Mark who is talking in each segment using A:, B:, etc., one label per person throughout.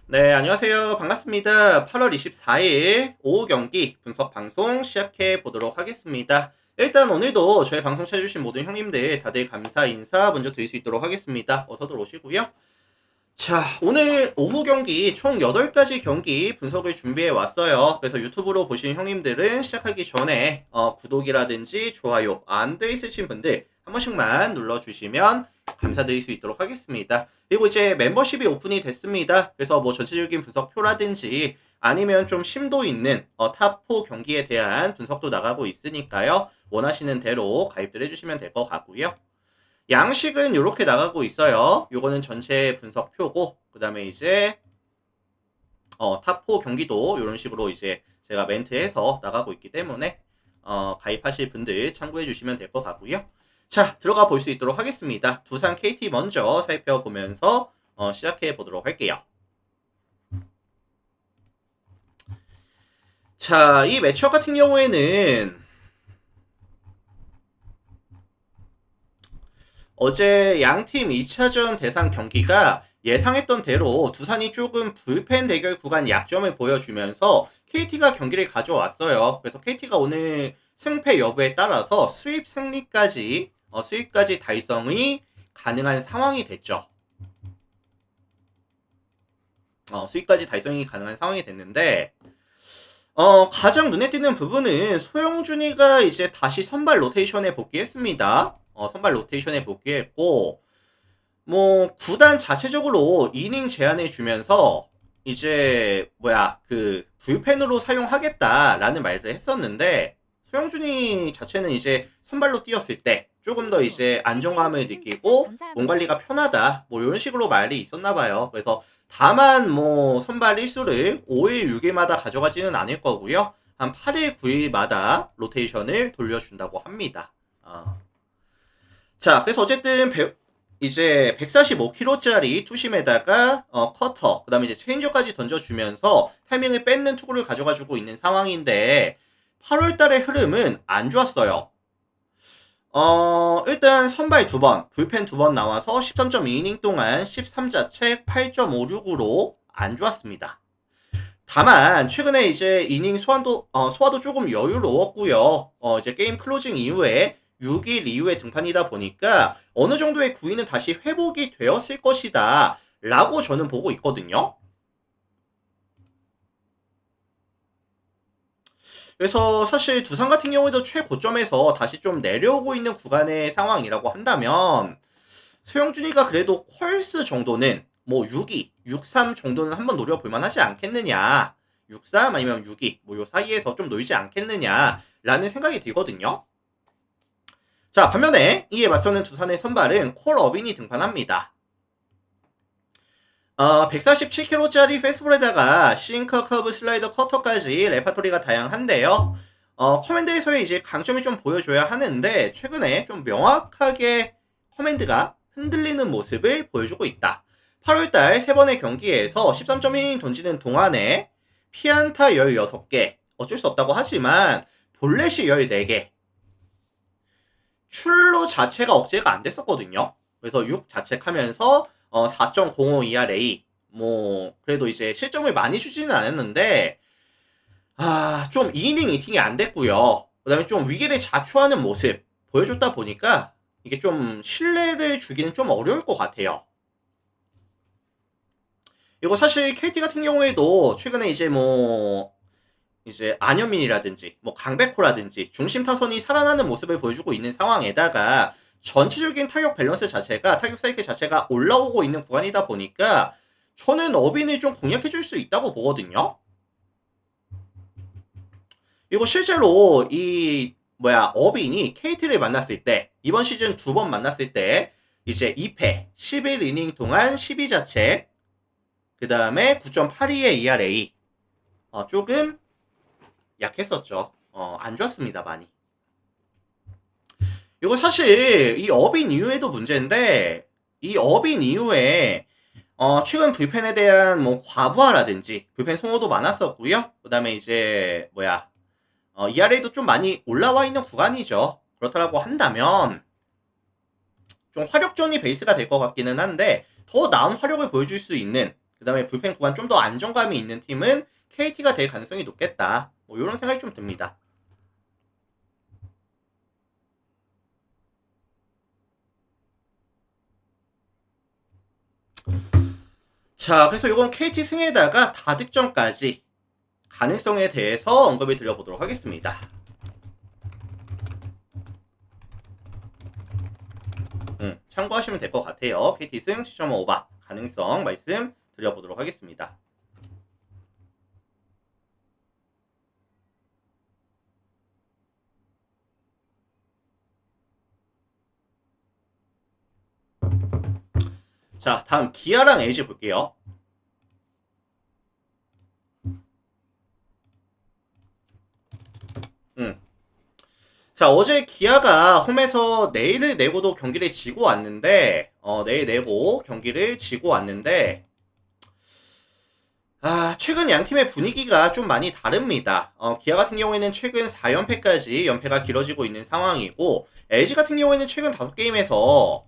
A: 네, 안녕하세요. 반갑습니다. 8월 24일 오후 경기 분석 방송 시작해 보도록 하겠습니다. 일단 오늘도 저희 방송 찾아주신 모든 형님들 다들 감사 인사 먼저 드릴 수 있도록 하겠습니다. 어서들 오시고요. 자, 오늘 오후 경기 총 8가지 경기 분석을 준비해 왔어요. 그래서 유튜브로 보신 형님들은 시작하기 전에 구독이라든지 좋아요 안 돼 있으신 분들 한 번씩만 눌러주시면 감사드릴 수 있도록 하겠습니다. 그리고 이제 멤버십이 오픈이 됐습니다. 그래서 뭐 전체적인 분석표라든지 아니면 좀 심도 있는 탑4 경기에 대한 분석도 나가고 있으니까요. 원하시는 대로 가입들 해주시면 될 것 같고요. 양식은 이렇게 나가고 있어요. 요거는 전체 분석표고, 그 다음에 이제 탑4 경기도 이런 식으로 이제 제가 멘트해서 나가고 있기 때문에 가입하실 분들 참고해 주시면 될 것 같고요. 자, 들어가 볼 수 있도록 하겠습니다. 두산 KT 먼저 살펴보면서 시작해 보도록 할게요. 자, 이 매치업 같은 경우에는 어제 양팀 2차전 대상 경기가 예상했던 대로 두산이 조금 불펜 대결 구간 약점을 보여주면서 KT가 경기를 가져왔어요. 그래서 KT가 오늘 승패 여부에 따라서 수입까지 달성이 가능한 상황이 됐죠. 수입까지 달성이 가능한 상황이 됐는데, 가장 눈에 띄는 부분은 소영준이가 이제 다시 선발 로테이션에 복귀했습니다. 선발 로테이션에 복귀했고, 뭐 구단 자체적으로 이닝 제한을 주면서 이제 그 불펜으로 사용하겠다라는 말을 했었는데 소영준이 자체는 이제 선발로 뛰었을 때 조금 더 이제 안정감을 느끼고 몸 관리가 편하다 뭐 이런 식으로 말이 있었나 봐요. 그래서 다만 뭐 선발 일수를 5일 6일마다 가져가지는 않을 거고요. 한 8일 9일마다 로테이션을 돌려준다고 합니다. 자, 그래서 어쨌든 이제 145kg짜리 투심에다가 커터, 그 다음에 이제 체인저까지 던져주면서 타이밍을 뺏는 투구를 가져가지고 있는 상황인데 8월달의 흐름은 안 좋았어요. 일단 선발 2번, 불펜 2번 나와서 13.2이닝 동안 13자책 8.56으로 안 좋았습니다. 다만 최근에 이제 이닝 소화도 조금 여유로웠고요. 이제 게임 클로징 이후에 6일 이후에 등판이다 보니까 어느 정도의 구위는 다시 회복이 되었을 것이다 라고 저는 보고 있거든요. 그래서 사실 두산 같은 경우에도 최고점에서 다시 좀 내려오고 있는 구간의 상황이라고 한다면 소영준이가 그래도 퀄스 정도는 뭐 6위, 6-3 정도는 한번 노려볼 만하지 않겠느냐. 6-3 아니면 6위 뭐 요 사이에서 좀 놀지 않겠느냐라는 생각이 들거든요. 자, 반면에 이에 맞서는 두산의 선발은 콜어빈이 등판합니다. 147kg짜리 페스볼에다가 싱커, 커브, 슬라이더, 커터까지 레파토리가 다양한데요. 커맨드에서의 이제 강점이 좀 보여줘야 하는데 최근에 좀 명확하게 커맨드가 흔들리는 모습을 보여주고 있다. 8월달 3번의 경기에서 13.1이닝 던지는 동안에 피안타 16개, 어쩔 수 없다고 하지만 볼넷이 14개, 출루 자체가 억제가 안 됐었거든요. 그래서 6 자책하면서 4.05 ERA 뭐 그래도 이제 실점을 많이 주지는 않았는데 좀 2이닝 이팅이 안 됐고요. 그다음에 좀 위기를 자초하는 모습 보여줬다 보니까 이게 좀 신뢰를 주기는 좀 어려울 것 같아요. 이거 사실 KT 같은 경우에도 최근에 이제 안현민이라든지 뭐 강백호라든지 중심 타선이 살아나는 모습을 보여주고 있는 상황에다가 전체적인 타격 밸런스 자체가 타격 사이클 자체가 올라오고 있는 구간이다 보니까 저는 어빈을 좀 공략해줄 수 있다고 보거든요. 그리고 실제로 어빈이 KT를 만났을 때 이번 시즌 2번 만났을 때 이제 2패 11이닝 동안 12자책 그 다음에 9.82의 ERA 조금 약했었죠. 안 좋았습니다, 많이. 이거 사실 이 어빈 이후에도 문제인데 이 어빈 이후에 최근 불펜에 대한 뭐 과부하라든지 불펜 소모도 많았었고요. 그다음에 이제 ERA도 좀 많이 올라와 있는 구간이죠. 그렇다고 한다면 좀 화력전이 베이스가 될 것 같기는 한데 더 나은 화력을 보여줄 수 있는 그 다음에 불펜 구간 좀 더 안정감이 있는 팀은 KT가 될 가능성이 높겠다. 뭐 이런 생각이 좀 듭니다. 자, 그래서 이건 KT 승에다가 다득점까지 가능성에 대해서 언급을 드려보도록 하겠습니다. 참고하시면 될 것 같아요. KT 승 7.5바 가능성 말씀 드려보도록 하겠습니다. 자, 다음 기아랑 LG 볼게요. 자, 어제 기아가 홈에서 내일을 내고도 경기를 지고 왔는데, 내일 내고 경기를 지고 왔는데, 최근 양 팀의 분위기가 좀 많이 다릅니다. 기아 같은 경우에는 최근 4연패까지 연패가 길어지고 있는 상황이고, LG 같은 경우에는 최근 5게임에서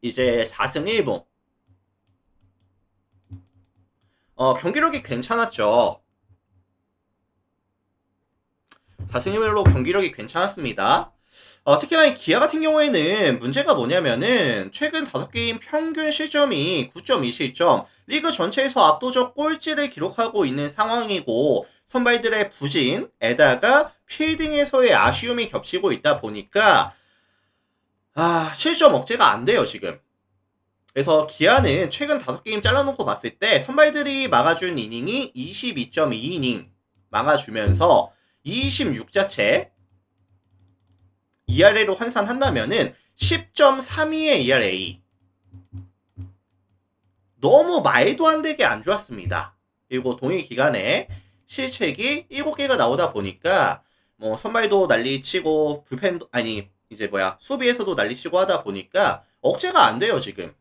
A: 이제 4승 1무. 경기력이 괜찮았죠. 4승 1무로 경기력이 괜찮았습니다. 특히나 이 기아 같은 경우에는 문제가 뭐냐면은 최근 5게임 평균 실점이 9.2실점, 리그 전체에서 압도적 꼴찌를 기록하고 있는 상황이고 선발들의 부진에다가 필딩에서의 아쉬움이 겹치고 있다 보니까 실점 억제가 안 돼요, 지금. 그래서 기아는 최근 5게임 잘라놓고 봤을 때 선발들이 막아준 이닝이 22.2이닝 막아주면서 26자체 ERA로 환산한다면은 10.32의 ERA. 너무 말도 안 되게 안 좋았습니다. 그리고 동일 기간에 실책이 7개가 나오다 보니까 뭐 선발도 난리치고 불펜도 수비에서도 난리치고 하다 보니까 억제가 안 돼요, 지금.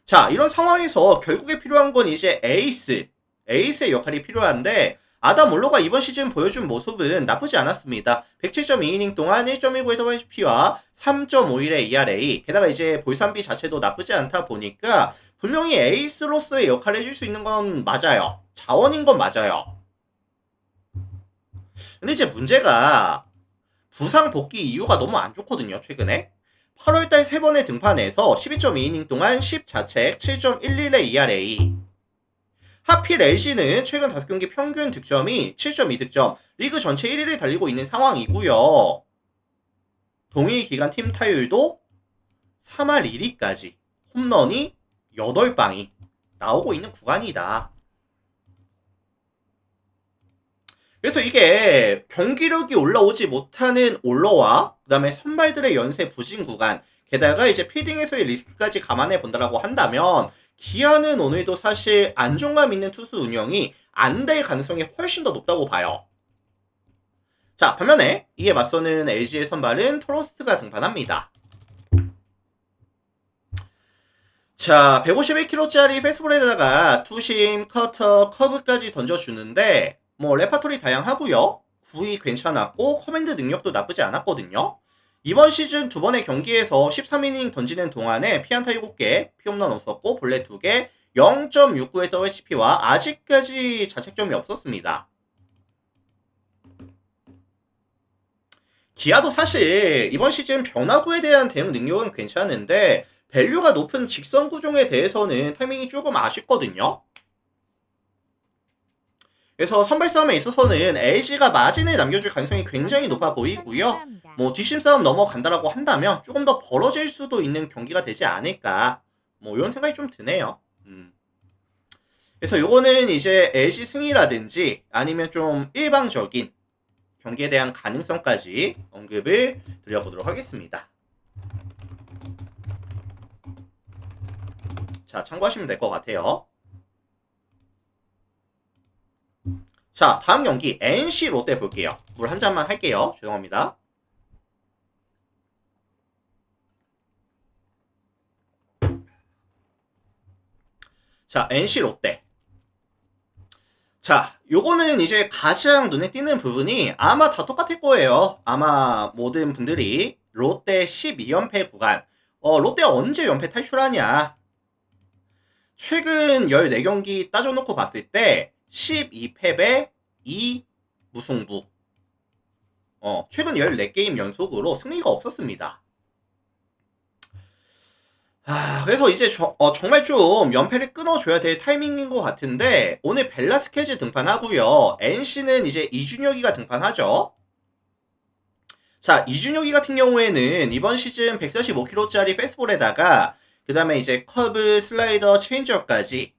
A: 자, 이런 상황에서 결국에 필요한 건 이제 에이스의 역할이 필요한데 아담 올로가 이번 시즌 보여준 모습은 나쁘지 않았습니다. 107.2이닝 동안 1.19의 WHP와 3.51의 ERA, 게다가 이제 볼산비 자체도 나쁘지 않다 보니까 분명히 에이스로서의 역할을 해줄 수 있는 건 맞아요. 자원인 건 맞아요. 근데 이제 문제가 부상 복귀 이유가 너무 안 좋거든요, 최근에. 8월달 3번의 등판에서 12.2이닝 동안 10자책, 7.11의 ERA. 하필 LG는 최근 5경기 평균 득점이 7.2득점, 리그 전체 1위를 달리고 있는 상황이고요. 동일 기간 팀 타율도 3할 1위까지 홈런이 8방이 나오고 있는 구간이다. 그래서 이게 경기력이 올라오지 못하는 올러와 그 다음에 선발들의 연쇄 부진 구간, 게다가 이제 필딩에서의 리스크까지 감안해 본다라고 한다면 기아는 오늘도 사실 안정감 있는 투수 운영이 안 될 가능성이 훨씬 더 높다고 봐요. 자, 반면에 이에 맞서는 LG의 선발은 토로스트가 등판합니다. 자, 151kg짜리 페스볼에다가 투심, 커터, 커브까지 던져주는데 뭐 레파토리 다양하고요. 구위 괜찮았고 커맨드 능력도 나쁘지 않았거든요. 이번 시즌 2번의 경기에서 13이닝 던지는 동안에 피안타 7개, 피홈런 없었고 볼넷 2개, 0.69의 WHP와 아직까지 자책점이 없었습니다. 기아도 사실 이번 시즌 변화구에 대한 대응 능력은 괜찮은데 밸류가 높은 직선 구종에 대해서는 타이밍이 조금 아쉽거든요. 그래서 선발 싸움에 있어서는 LG가 마진을 남겨줄 가능성이 굉장히 높아 보이고요. 뭐 뒷심 싸움 넘어간다라고 한다면 조금 더 벌어질 수도 있는 경기가 되지 않을까, 뭐 이런 생각이 좀 드네요. 그래서 요거는 이제 LG 승이라든지 아니면 좀 일방적인 경기에 대한 가능성까지 언급을 드려보도록 하겠습니다. 자, 참고하시면 될 것 같아요. 자, 다음 경기 NC 롯데 볼게요. 물 한 잔만 할게요. 죄송합니다. 자, NC 롯데. 자, 요거는 이제 가장 눈에 띄는 부분이 아마 다 똑같을 거예요. 아마 모든 분들이 롯데 12연패 구간. 롯데 언제 연패 탈출하냐. 최근 14경기 따져놓고 봤을 때 12패배 2 무승부. 최근 14게임 연속으로 승리가 없었습니다. 그래서 이제 정말 좀 연패를 끊어줘야 될 타이밍인 것 같은데, 오늘 벨라스케즈 등판하고요. NC는 이제 이준혁이가 등판하죠. 자, 이준혁이 같은 경우에는 이번 시즌 145kg짜리 패스볼에다가 그 다음에 이제 커브, 슬라이더, 체인지업까지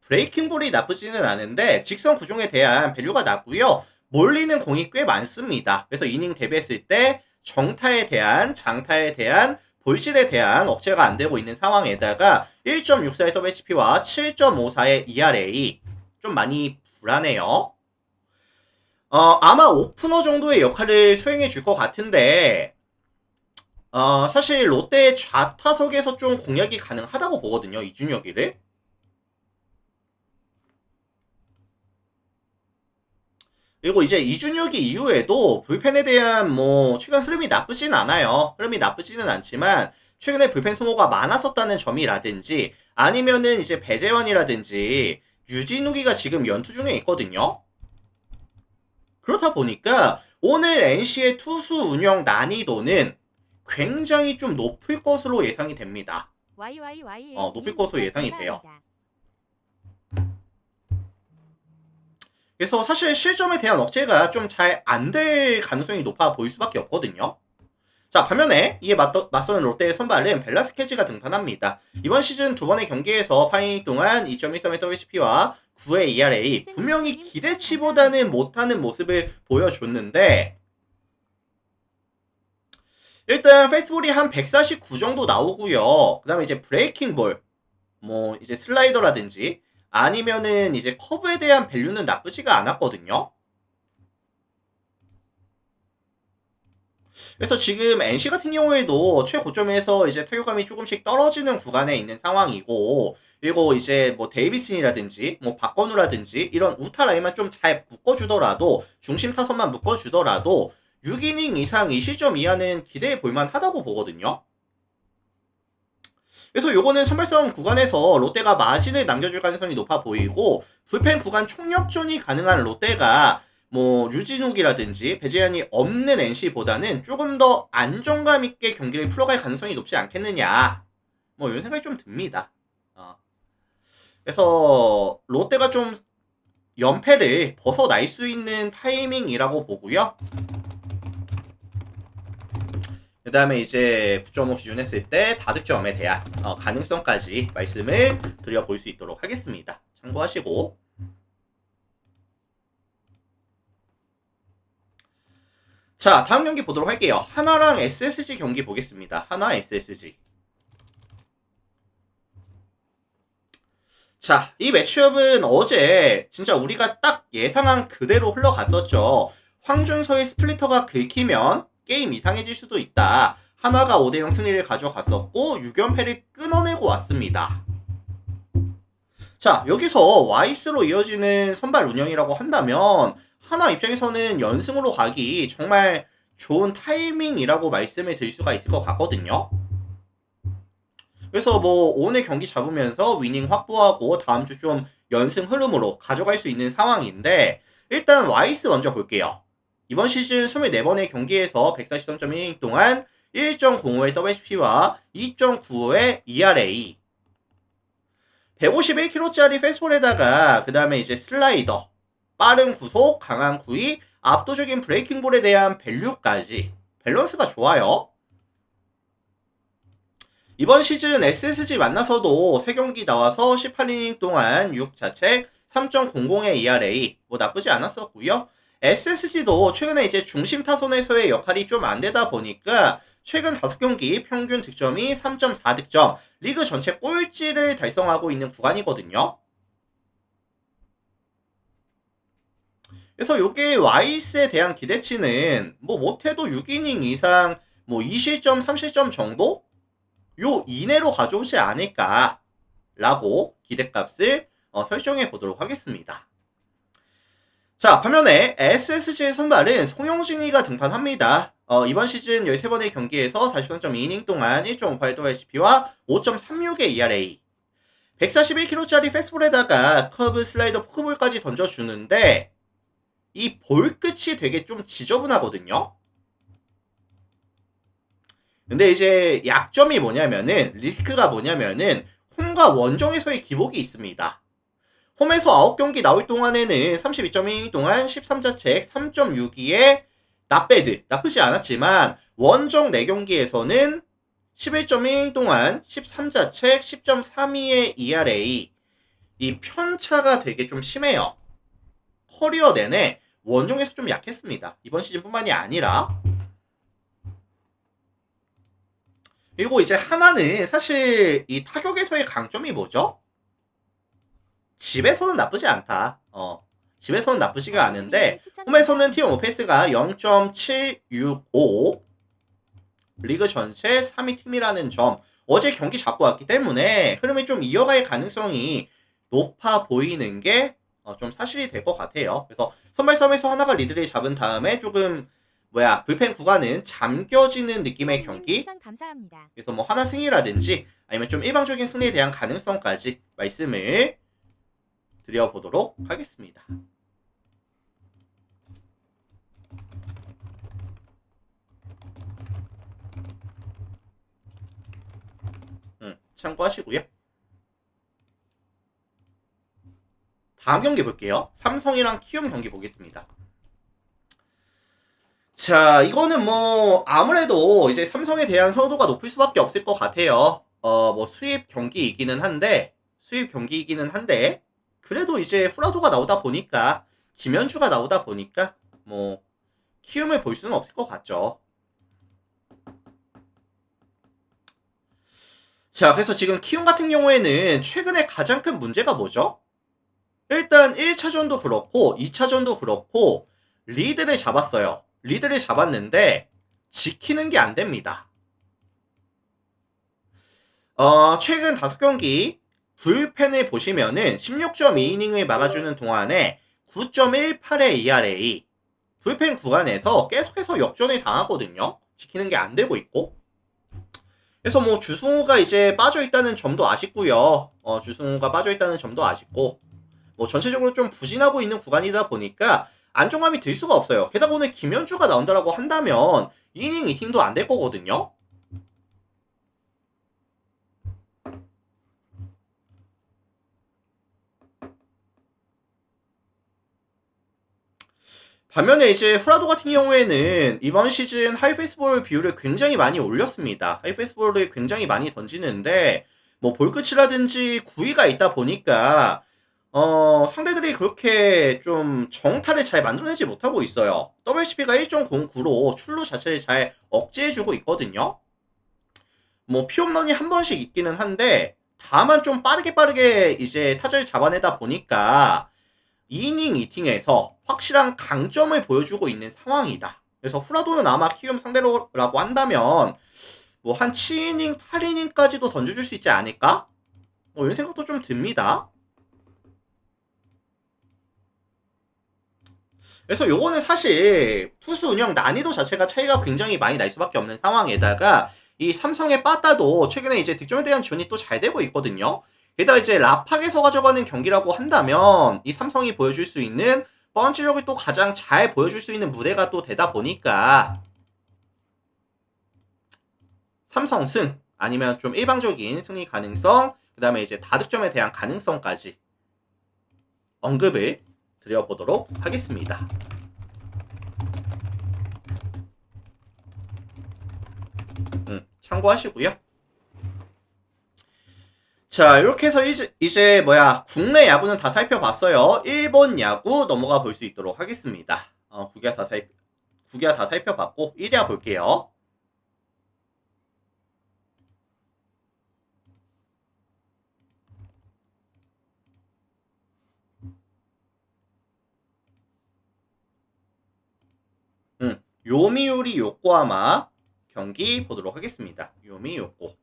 A: 브레이킹볼이 나쁘지는 않은데 직선 구종에 대한 밸류가 낮고요. 몰리는 공이 꽤 많습니다. 그래서 이닝 대비했을 때 정타에 대한, 장타에 대한, 볼질에 대한 억제가 안 되고 있는 상황에다가 1.64의 WHP와 7.54의 ERA 좀 많이 불안해요. 아마 오프너 정도의 역할을 수행해 줄 것 같은데, 사실 롯데의 좌타석에서 좀 공략이 가능하다고 보거든요, 이준혁이를. 그리고 이제 이준혁이 이후에도 불펜에 대한 최근 흐름이 나쁘진 않아요. 흐름이 나쁘지는 않지만 최근에 불펜 소모가 많았었다는 점이라든지 아니면은 이제 배재환이라든지 유진욱이가 지금 연투 중에 있거든요. 그렇다 보니까 오늘 NC의 투수 운영 난이도는 굉장히 좀 높을 것으로 예상이 됩니다. 높을 것으로 예상이 돼요. 그래서 사실 실점에 대한 억제가 좀 잘 안 될 가능성이 높아 보일 수밖에 없거든요. 자, 반면에 이에 맞서는 롯데의 선발은 벨라스케즈가 등판합니다. 이번 시즌 두 번의 경기에서 8이닝 동안 2.13의 WHP와 9의 ERA, 분명히 기대치보다는 못하는 모습을 보여줬는데, 일단 페이스볼이 한 149 정도 나오고요. 그 다음에 이제 브레이킹볼, 이제 슬라이더라든지 아니면은 이제 커브에 대한 밸류는 나쁘지가 않았거든요. 그래서 지금 NC 같은 경우에도 최고점에서 이제 타격감이 조금씩 떨어지는 구간에 있는 상황이고, 그리고 이제 데이비슨이라든지 박건우라든지 이런 우타 라인만 좀 잘 묶어주더라도, 중심 타선만 묶어주더라도 6이닝 이상 2실점 이하는 기대해 볼만 하다고 보거든요. 그래서 요거는 선발싸움 구간에서 롯데가 마진을 남겨줄 가능성이 높아 보이고, 불펜 구간 총력전이 가능한 롯데가 유진욱이라든지 배재현이 없는 NC보다는 조금 더 안정감 있게 경기를 풀어갈 가능성이 높지 않겠느냐, 이런 생각이 좀 듭니다. 그래서 롯데가 좀 연패를 벗어날 수 있는 타이밍이라고 보고요. 그 다음에 이제 9.5 기준했을 때 다득점에 대한 가능성까지 말씀을 드려볼 수 있도록 하겠습니다. 참고하시고. 자, 다음 경기 보도록 할게요. 하나랑 SSG 경기 보겠습니다. 하나 SSG. 자, 이 매치업은 어제 진짜 우리가 딱 예상한 그대로 흘러갔었죠. 황준서의 스플리터가 긁히면 게임 이상해질 수도 있다. 한화가 5대0 승리를 가져갔었고 6연패를 끊어내고 왔습니다. 자, 여기서 와이스로 이어지는 선발 운영이라고 한다면 한화 입장에서는 연승으로 가기 정말 좋은 타이밍이라고 말씀을 드릴 수가 있을 것 같거든요. 그래서 오늘 경기 잡으면서 위닝 확보하고 다음 주 좀 연승 흐름으로 가져갈 수 있는 상황인데, 일단 와이스 먼저 볼게요. 이번 시즌 24번의 경기에서 143.1이닝 동안 1.05의 WHP와 2.95의 ERA, 151kg짜리 패스볼에다가 그 다음에 이제 슬라이더, 빠른 구속, 강한 구위, 압도적인 브레이킹볼에 대한 밸류까지 밸런스가 좋아요. 이번 시즌 SSG 만나서도 3경기 나와서 18이닝 동안 6자책 3.00의 ERA, 나쁘지 않았었고요. SSG도 최근에 이제 중심 타선에서의 역할이 좀 안 되다 보니까 최근 5경기 평균 득점이 3.4득점, 리그 전체 꼴찌를 달성하고 있는 구간이거든요. 그래서 요게 와이스에 대한 기대치는 못해도 6이닝 이상 2실점, 3실점 정도? 요 이내로 가져오지 않을까 라고 기대값을 설정해 보도록 하겠습니다. 자, 반면에 SSG의 선발은 송영진이가 등판합니다. 이번 시즌 13번의 경기에서 43.2이닝 동안 1.58 WHP와 5.36의 ERA, 141kg짜리 패스볼에다가 커브 슬라이더 포크볼까지 던져주는데 이 볼 끝이 되게 좀 지저분하거든요. 근데 이제 약점이 뭐냐면은 리스크가 뭐냐면은 홈과 원정에서의 기복이 있습니다. 홈에서 9경기 나올 동안에는 32.1 동안 13자책 3.62에 나배드 나쁘지 않았지만 원정 4경기에서는 11.1 동안 13자책 10.32의 ERA 이 편차가 되게 좀 심해요. 커리어 내내 원정에서 좀 약했습니다. 이번 시즌뿐만이 아니라. 그리고 이제 하나는 사실 이 타격에서의 강점이 뭐죠? 집에서는 나쁘지 않다. 집에서는 나쁘지가 않은데 홈에서는 팀 오페스가 0.765 리그 전체 3위 팀이라는 점. 어제 경기 잡고 왔기 때문에 흐름이 좀 이어갈 가능성이 높아 보이는 게 좀 사실이 될 것 같아요. 그래서 선발 싸움에서 하나가 리드를 잡은 다음에 조금 불펜 구간은 잠겨지는 느낌의 경기. 그래서 뭐 하나 승리라든지 아니면 좀 일방적인 승리에 대한 가능성까지 말씀을 드려보도록 하겠습니다. 참고하시고요. 다음 경기 볼게요. 삼성이랑 키움 경기 보겠습니다. 자, 이거는 뭐 아무래도 이제 삼성에 대한 선호도가 높을 수밖에 없을 것 같아요. 뭐 수입 경기이기는 한데 그래도 이제 후라도가 나오다 보니까 김현주가 나오다 보니까 뭐 키움을 볼 수는 없을 것 같죠. 자, 그래서 지금 키움 같은 경우에는 최근에 가장 큰 문제가 뭐죠? 일단 1차전도 그렇고 2차전도 그렇고 리드를 잡았어요. 리드를 잡았는데 지키는 게 안 됩니다. 최근 5경기 불펜을 보시면은 16.2이닝을 막아주는 동안에 9.18의 ERA 불펜 구간에서 계속해서 역전을 당하거든요. 지키는 게 안 되고 있고. 그래서 뭐 주승우가 이제 빠져있다는 점도 아쉽고요. 주승우가 빠져있다는 점도 아쉽고 뭐 전체적으로 좀 부진하고 있는 구간이다 보니까 안정감이 들 수가 없어요. 게다가 오늘 김현주가 나온다라고 한다면 2이닝 2팀도 안 될 거거든요. 반면에 이제 후라도 같은 경우에는 이번 시즌 하이페이스볼 비율을 굉장히 많이 올렸습니다. 하이페이스볼을 굉장히 많이 던지는데 뭐 볼끝이라든지 구위가 있다 보니까 상대들이 그렇게 좀 정타를 잘 만들어내지 못하고 있어요. WCP가 1.09로 출루 자체를 잘 억제해주고 있거든요. 뭐 피홈런이 한 번씩 있기는 한데 다만 좀 빠르게 이제 타자를 잡아내다 보니까 2이닝 2팀에서 확실한 강점을 보여주고 있는 상황이다. 그래서 후라도는 아마 키움 상대로라고 한다면 뭐 한 7이닝, 8이닝까지도 던져줄 수 있지 않을까? 뭐 이런 생각도 좀 듭니다. 그래서 요거는 사실 투수 운영 난이도 자체가 차이가 굉장히 많이 날 수밖에 없는 상황에다가 이 삼성의 빠따도 최근에 이제 득점에 대한 지원이 또 잘 되고 있거든요. 게다가 이제 라팍에서 가져가는 경기라고 한다면 이 삼성이 보여줄 수 있는 펀치력을 또 가장 잘 보여줄 수 있는 무대가 또 되다 보니까 삼성 승 아니면 좀 일방적인 승리 가능성 그 다음에 이제 다득점에 대한 가능성까지 언급을 드려보도록 하겠습니다. 참고하시고요. 자, 이렇게 해서 이제 국내 야구는 다 살펴봤어요. 일본 야구 넘어가 볼 수 있도록 하겠습니다. 9개 다 살펴봤고 1야 볼게요. 요미우리 요코하마 경기 보도록 하겠습니다. 요미 요코.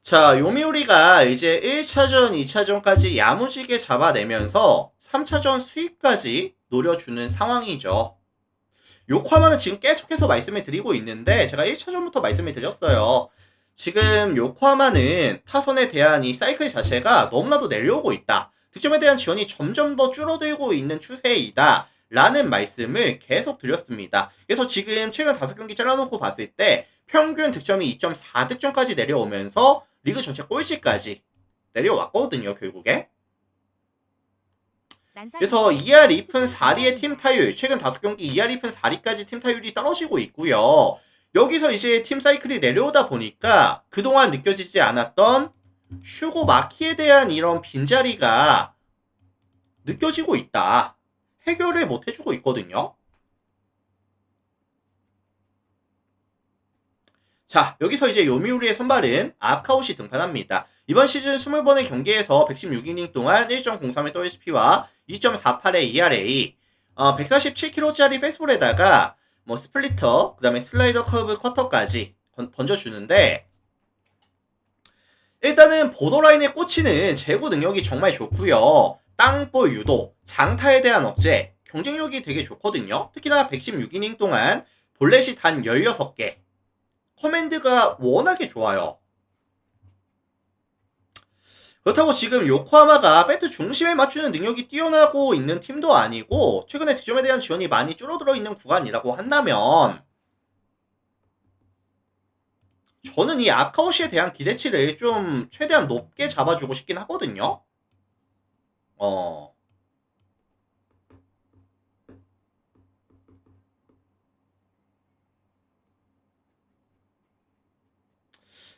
A: 자, 요미우리가 이제 1차전, 2차전까지 야무지게 잡아내면서 3차전 수입까지 노려주는 상황이죠. 요코하마는 지금 계속해서 말씀을 드리고 있는데 제가 1차전부터 말씀을 드렸어요. 지금 요코하마는 타선에 대한 이 사이클 자체가 너무나도 내려오고 있다. 득점에 대한 지원이 점점 더 줄어들고 있는 추세이다. 라는 말씀을 계속 드렸습니다. 그래서 지금 최근 5경기 잘라놓고 봤을 때 평균 득점이 2.4득점까지 내려오면서 리그 전체 꼴찌까지 내려왔거든요, 결국에. 그래서 2할 2푼 4리의 팀 타율, 최근 5경기 2할 2푼 4리까지 팀 타율이 떨어지고 있고요. 여기서 이제 팀 사이클이 내려오다 보니까 그동안 느껴지지 않았던 슈고 마키에 대한 이런 빈자리가 느껴지고 있다. 해결을 못 해주고 있거든요. 자, 여기서 이제 요미우리의 선발은 아카오시 등판합니다. 이번 시즌 20번의 경기에서 116이닝 동안 1.03의 WHP와 2.48의 ERA, 147kg짜리 페이스볼에다가 뭐 스플리터, 그 다음에 슬라이더 커브 커터까지 던져주는데, 일단은 보더라인에 꽂히는 제구 능력이 정말 좋고요. 땅볼 유도, 장타에 대한 억제, 경쟁력이 되게 좋거든요. 특히나 116이닝 동안 볼넷이 단 16개, 커맨드가 워낙에 좋아요. 그렇다고 지금 요코하마가 배트 중심에 맞추는 능력이 뛰어나고 있는 팀도 아니고 최근에 득점에 대한 지원이 많이 줄어들어 있는 구간이라고 한다면 저는 이 아카오시에 대한 기대치를 좀 최대한 높게 잡아주고 싶긴 하거든요.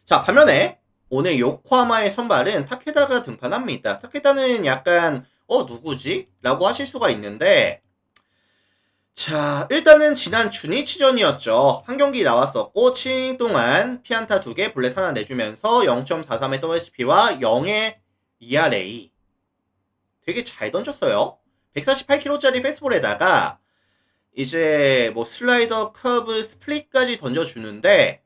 A: 자, 반면에 오늘 요코하마의 선발은 타케다가 등판합니다. 타케다는 약간 누구지? 라고 하실 수가 있는데, 자, 일단은 지난 주니치전이었죠. 한 경기 나왔었고 7이닝 동안 피안타 2개, 볼넷 하나 내주면서 0.43의 WHP와 0의 ERA. 되게 잘 던졌어요. 148kg짜리 페이스볼에다가 이제 뭐 슬라이더, 커브, 스플릿까지 던져주는데,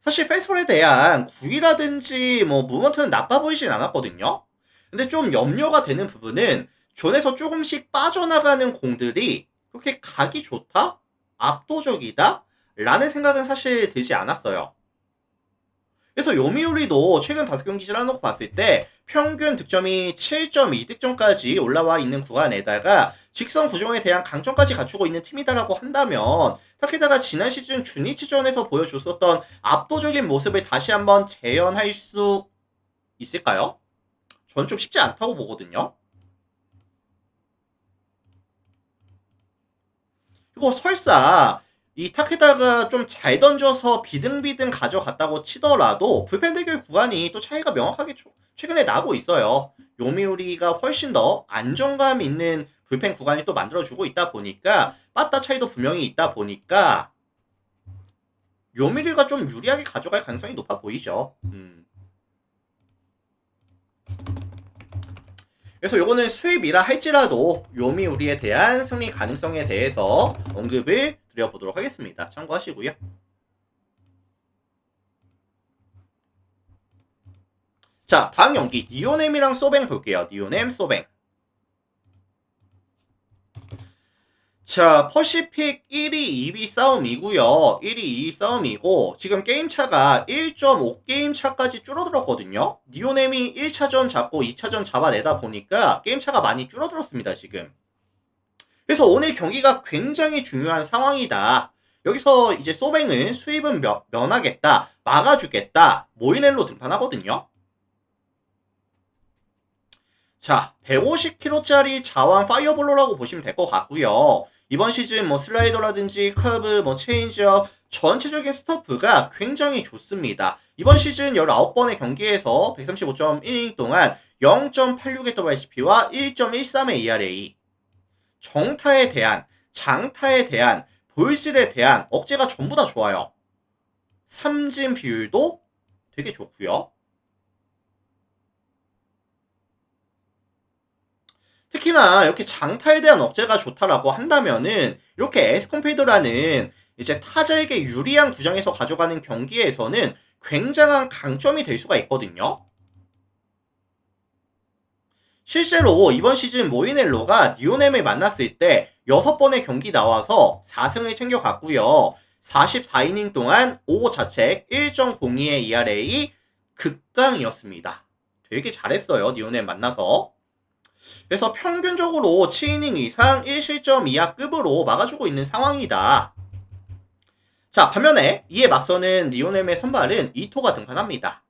A: 사실 페이스볼에 대한 구위라든지 뭐 무브먼트는 나빠 보이진 않았거든요. 근데 좀 염려가 되는 부분은 존에서 조금씩 빠져나가는 공들이 그렇게 각이 좋다? 압도적이다? 라는 생각은 사실 들지 않았어요. 그래서 요미우리도 최근 5경기 지나놓고 봤을 때 평균 득점이 7.2득점까지 올라와 있는 구간에다가 직선 구종에 대한 강점까지 갖추고 있는 팀이다라고 한다면 타케다가 지난 시즌 주니치전에서 보여줬었던 압도적인 모습을 다시 한번 재현할 수 있을까요? 전 좀 쉽지 않다고 보거든요. 그리고 설사 이 타케다가 좀 잘 던져서 비등비등 가져갔다고 치더라도 불펜 대결 구간이 또 차이가 명확하게 최근에 나고 있어요. 요미우리가 훨씬 더 안정감 있는 불펜 구간이 또 만들어주고 있다 보니까 빠따 차이도 분명히 있다 보니까 요미우리가 좀 유리하게 가져갈 가능성이 높아 보이죠. 그래서 요거는 수입이라 할지라도 요미우리에 대한 승리 가능성에 대해서 언급을 드려보도록 하겠습니다. 참고하시고요. 자, 다음 경기 니오넴이랑 소뱅 볼게요. 니오넴, 소뱅. 자, 퍼시픽 1위, 2위 싸움이고요. 1위, 2위 싸움이고 지금 게임차가 1.5게임 차까지 줄어들었거든요. 니오넴이 1차전 잡고 2차전 잡아내다 보니까 게임차가 많이 줄어들었습니다, 지금. 그래서 오늘 경기가 굉장히 중요한 상황이다. 여기서 이제 소뱅은 수입은 면하겠다, 막아주겠다, 모이넬로 등판하거든요. 자, 150kg짜리 자완 파이어볼로라고 보시면 될 것 같고요. 이번 시즌 뭐 슬라이더라든지 커브, 뭐 체인지업 전체적인 스토프가 굉장히 좋습니다. 이번 시즌 19번의 경기에서 135.1이닝 동안 0.86의 WHP와 1.13의 ERA. 정타에 대한, 장타에 대한, 볼질에 대한 억제가 전부 다 좋아요. 삼진 비율도 되게 좋고요. 특히나 이렇게 장타에 대한 억제가 좋다라고 한다면은 이렇게 에스컴필드라는 이제 타자에게 유리한 구장에서 가져가는 경기에서는 굉장한 강점이 될 수가 있거든요. 실제로 이번 시즌 모이넬로가 니오넴을 만났을 때 6번의 경기 나와서 4승을 챙겨갔고요. 44이닝 동안 5자책 1.02의 ERA 극강이었습니다. 되게 잘했어요. 니오넨 만나서. 그래서 평균적으로 7이닝 이상 1실점 이하급으로 막아주고 있는 상황이다. 자, 반면에 이에 맞서는 리오넴의 선발은 이토가 등판합니다.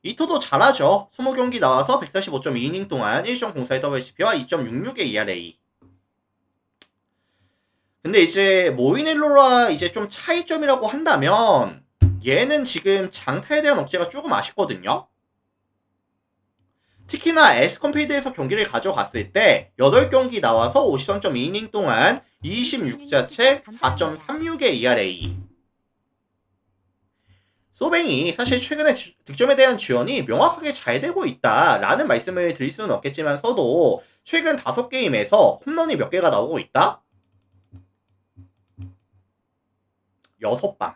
A: 이토도 잘하죠. 20경기 나와서 145.2이닝 동안 1.04의 WHP와 2.66의 ERA. 근데 이제 모이넬로라 이제 좀 차이점이라고 한다면 얘는 지금 장타에 대한 억제가 조금 아쉽거든요. 특히나 에스컴필드에서 경기를 가져갔을 때 8경기 나와서 53.2이닝 동안 26자책 4.36의 ERA. 소뱅이 사실 최근에 득점에 대한 지원이 명확하게 잘 되고 있다라는 말씀을 드릴 수는 없겠지만서도 최근 5게임에서 홈런이 몇 개가 나오고 있다? 6방.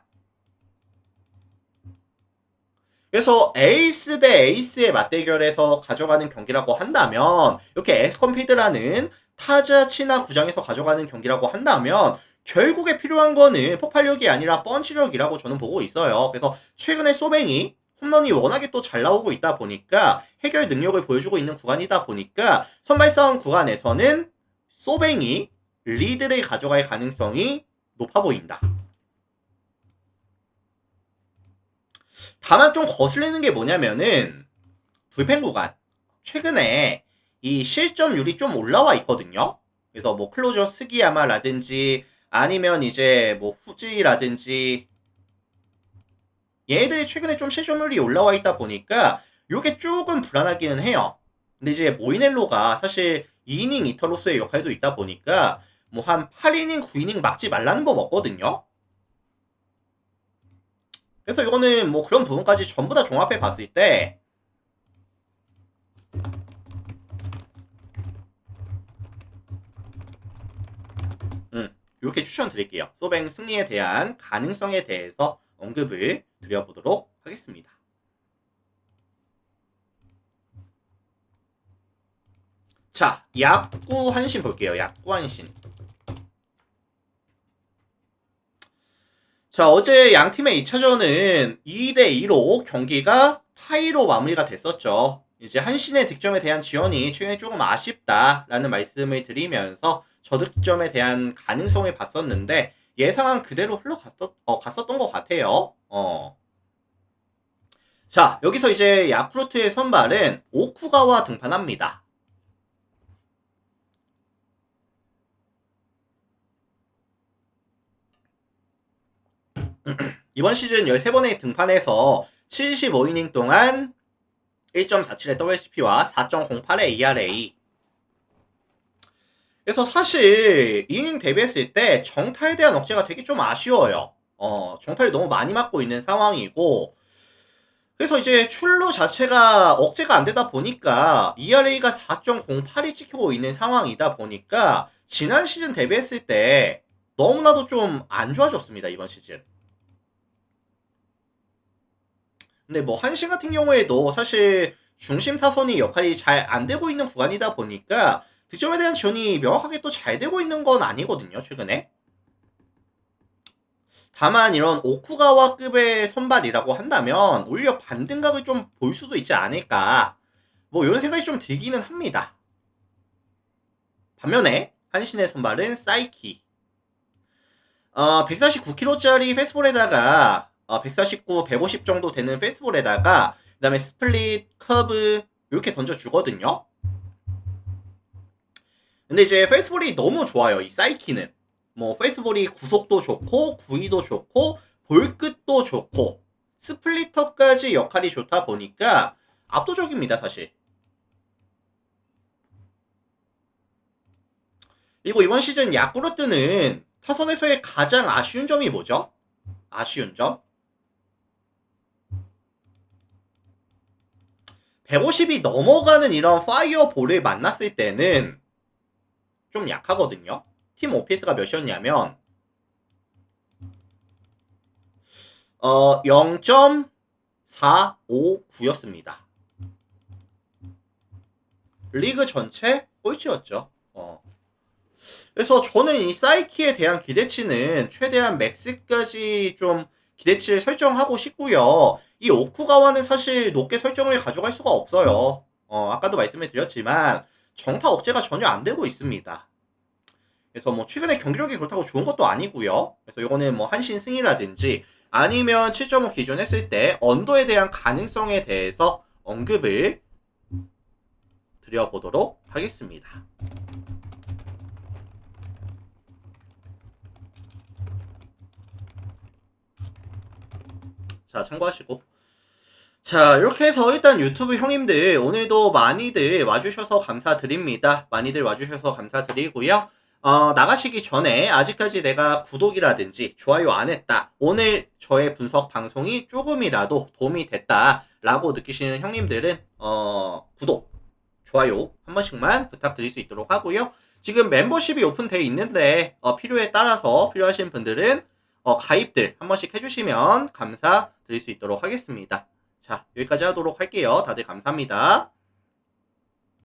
A: 그래서 에이스 대 에이스의 맞대결에서 가져가는 경기라고 한다면 이렇게 에스컴피드라는 타자 친화 구장에서 가져가는 경기라고 한다면 결국에 필요한 거는 폭발력이 아니라 펀치력이라고 저는 보고 있어요. 그래서 최근에 소뱅이 홈런이 워낙에 또 잘 나오고 있다 보니까 해결 능력을 보여주고 있는 구간이다 보니까 선발 싸움 구간에서는 소뱅이 리드를 가져갈 가능성이 높아 보인다. 다만 좀 거슬리는 게 뭐냐면은 불펜 구간 최근에 이 실점률이 좀 올라와 있거든요. 그래서 뭐 클로저 스기야마라든지 아니면 이제 뭐 후지라든지 얘네들이 최근에 좀 실점률이 올라와 있다 보니까 요게 조금 불안하기는 해요. 근데 이제 모이넬로가 사실 2이닝 이터로서의 역할도 있다 보니까 뭐 한 8이닝 9이닝 막지 말라는 법 없거든요. 그래서 이거는 뭐 그런 부분까지 전부 다 종합해 봤을 때 이렇게 추천드릴게요. 소뱅 승리에 대한 가능성에 대해서 언급을 드려보도록 하겠습니다. 자, 약구 한신 볼게요. 약구 한신. 자, 어제 양팀의 2차전은 2대2로 경기가 타이로 마무리가 됐었죠. 이제 한신의 득점에 대한 지원이 최근에 조금 아쉽다라는 말씀을 드리면서 저득점에 대한 가능성을 봤었는데 예상한 그대로 갔었던 것 같아요. 자, 여기서 이제 야쿠르트의 선발은 오쿠가와 등판합니다. 이번 시즌 13번의 등판에서 75이닝 동안 1.47의 WHP와 4.08의 ERA. 그래서 사실 이닝 데뷔했을 때 정타에 대한 억제가 되게 좀 아쉬워요. 정타를 너무 많이 맞고 있는 상황이고 그래서 이제 출루 자체가 억제가 안 되다 보니까 ERA가 4.08이 찍히고 있는 상황이다 보니까 지난 시즌 데뷔했을 때 너무나도 좀 안 좋아졌습니다. 이번 시즌. 근데 뭐 한신 같은 경우에도 사실 중심 타선이 역할이 잘 안 되고 있는 구간이다 보니까 득점에 대한 지원이 명확하게 또 잘 되고 있는 건 아니거든요. 최근에. 다만 이런 오쿠가와급의 선발이라고 한다면 오히려 반등각을 좀 볼 수도 있지 않을까. 뭐 이런 생각이 좀 들기는 합니다. 반면에 한신의 선발은 사이키. 149kg짜리 페스볼에다가 149, 150 정도 되는 페스볼에다가 그 다음에 스플릿, 커브 이렇게 던져주거든요. 근데 이제 페스볼이 너무 좋아요. 이 사이키는. 뭐 페스볼이 구속도 좋고 구위도 좋고 볼끝도 좋고 스플리터까지 역할이 좋다 보니까 압도적입니다. 사실. 그리고 이번 시즌 야쿠르트는 타선에서의 가장 아쉬운 점이 뭐죠? 아쉬운 점? 150이 넘어가는 이런 파이어볼을 만났을 때는 좀 약하거든요. 팀 OPS가 몇이었냐면 0.459였습니다. 리그 전체 꼴찌였죠. 그래서 저는 이 사이키에 대한 기대치는 최대한 맥스까지 좀 기대치를 설정하고 싶고요. 이 오쿠가와는 사실 높게 설정을 가져갈 수가 없어요. 아까도 말씀을 드렸지만 정타 억제가 전혀 안 되고 있습니다. 그래서 뭐 최근에 경기력이 그렇다고 좋은 것도 아니고요. 그래서 요거는 뭐 한신 승이라든지 아니면 7.5 기준 했을 때 언더에 대한 가능성에 대해서 언급을 드려보도록 하겠습니다. 자, 참고하시고. 자, 이렇게 해서 일단 유튜브 형님들 오늘도 많이들 와주셔서 감사드립니다. 많이들 와주셔서 감사드리고요. 나가시기 전에 아직까지 내가 구독이라든지 좋아요 안 했다. 오늘 저의 분석 방송이 조금이라도 도움이 됐다. 라고 느끼시는 형님들은 구독, 좋아요 한 번씩만 부탁드릴 수 있도록 하고요. 지금 멤버십이 오픈되어 있는데 필요에 따라서 필요하신 분들은 가입들 한 번씩 해주시면 감사드릴 수 있도록 하겠습니다. 자, 여기까지 하도록 할게요. 다들 감사합니다.